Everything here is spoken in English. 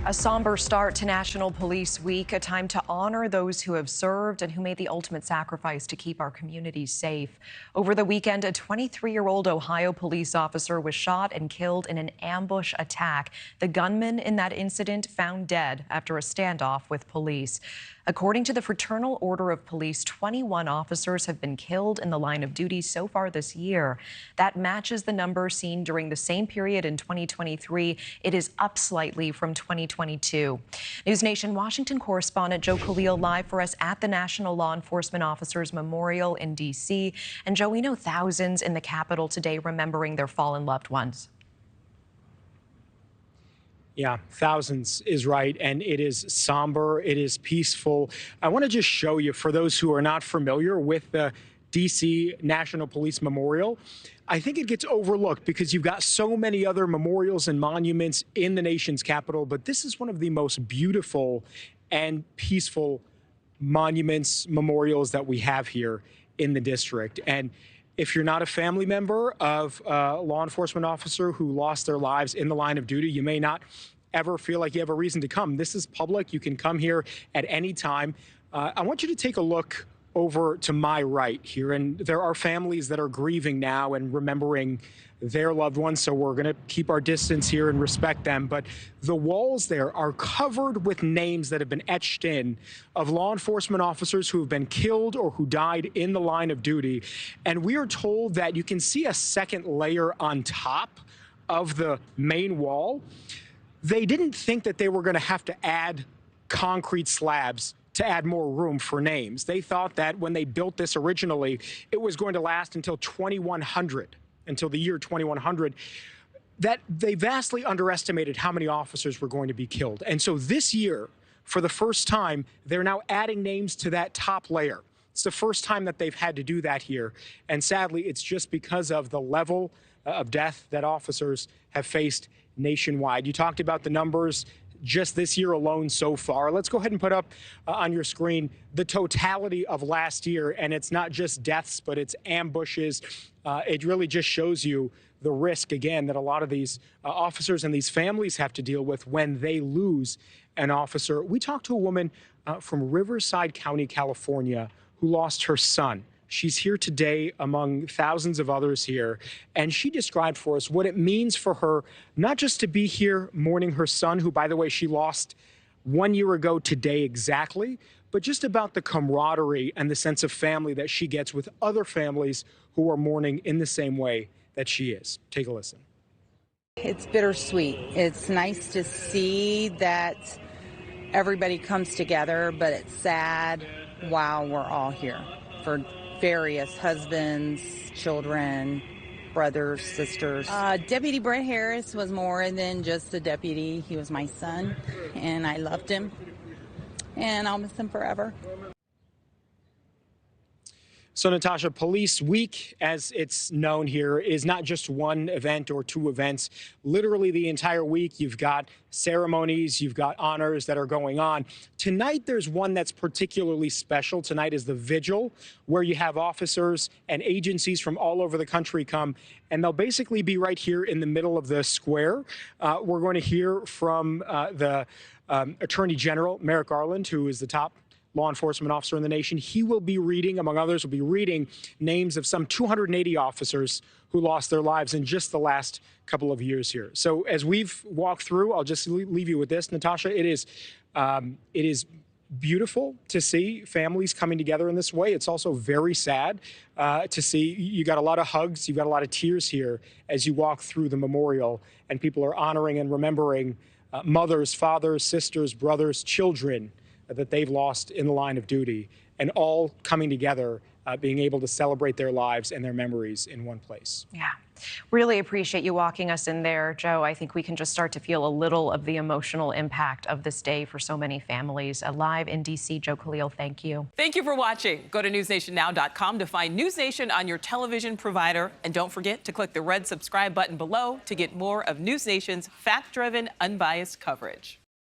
A somber start to National Police Week, a time to honor those who have served and who made the ultimate sacrifice to keep our communities safe. Over the weekend, a 23-year-old Ohio police officer was shot and killed in an ambush attack. The gunman in that incident found dead after a standoff with police. According to the Fraternal Order of Police, 21 officers have been killed in the line of duty so far this year. That matches the number seen during the same period in 2023. It is up slightly from 2022. NewsNation Washington correspondent Joe Khalil live for us at the National Law Enforcement Officers Memorial in D.C. And Joe, we know thousands in the Capitol today remembering their fallen loved ones. Yeah, thousands is right, and it is somber, it is peaceful. I want to just show you, for those who are not familiar with the D.C. National Police Memorial, I think it gets overlooked because you've got so many other memorials and monuments in the nation's capital, but this is one of the most beautiful and peaceful monuments, memorials that we have here in the district. And if you're not a family member of a law enforcement officer who lost their lives in the line of duty, you may not ever feel like you have a reason to come. This is public. You can come here at any time. I want you to take a look over to my right here. And there are families that are grieving now and remembering their loved ones. So we're going to keep our distance here and respect them. But the walls there are covered with names that have been etched in of law enforcement officers who have been killed or who died in the line of duty. And we are told that you can see a second layer on top of the main wall. They didn't think that they were going to have to add concrete slabs to add more room for names. They thought that when they built this originally, it was going to last until 2100, until the year 2100, that they vastly underestimated how many officers were going to be killed. And so this year, for the first time, they're now adding names to that top layer. It's the first time that they've had to do that here. And sadly, it's just because of the level of death that officers have faced nationwide. You talked about the numbers just this year alone so far. Let's go ahead and put up on your screen the totality of last year. And it's not just deaths, but it's ambushes. It really just shows you the risk, again, that a lot of these officers and these families have to deal with when they lose an officer. We talked to a woman from Riverside County, California, who lost her son. She's here today among thousands of others here, and she described for us what it means for her not just to be here mourning her son, who, by the way, she lost 1 year ago today exactly, but just about the camaraderie and the sense of family that she gets with other families who are mourning in the same way that she is. Take a listen. It's bittersweet. It's nice to see that everybody comes together, but it's sad while we're all here for various husbands, children, brothers, sisters. Deputy Brett Harris was more than just a deputy. He was my son, and I loved him, and I'll miss him forever. So, Natasha, Police Week, as it's known here, is not just one event or two events. Literally the entire week, you've got ceremonies, you've got honors that are going on. Tonight, there's one that's particularly special. Tonight is the vigil, where you have officers and agencies from all over the country come, and they'll basically be right here in the middle of the square. We're going to hear from the Attorney General, Merrick Garland, who is the top law enforcement officer in the nation. He will be reading, among others, will be reading names of some 280 officers who lost their lives in just the last couple of years here. So as we've walked through, I'll just leave you with this, Natasha. It is beautiful to see families coming together in this way. It's also very sad to see. You got a lot of hugs, you've got a lot of tears here as you walk through the memorial, and people are honoring and remembering mothers, fathers, sisters, brothers, children that they've lost in the line of duty, and all coming together, being able to celebrate their lives and their memories in one place. Yeah, really appreciate you walking us in there, Joe. I think we can just start to feel a little of the emotional impact of this day for so many families. Live in D.C., Joe Khalil, thank you. Thank you for watching. Go to newsnationnow.com to find NewsNation on your television provider. And don't forget to click the red subscribe button below to get more of NewsNation's fact-driven, unbiased coverage.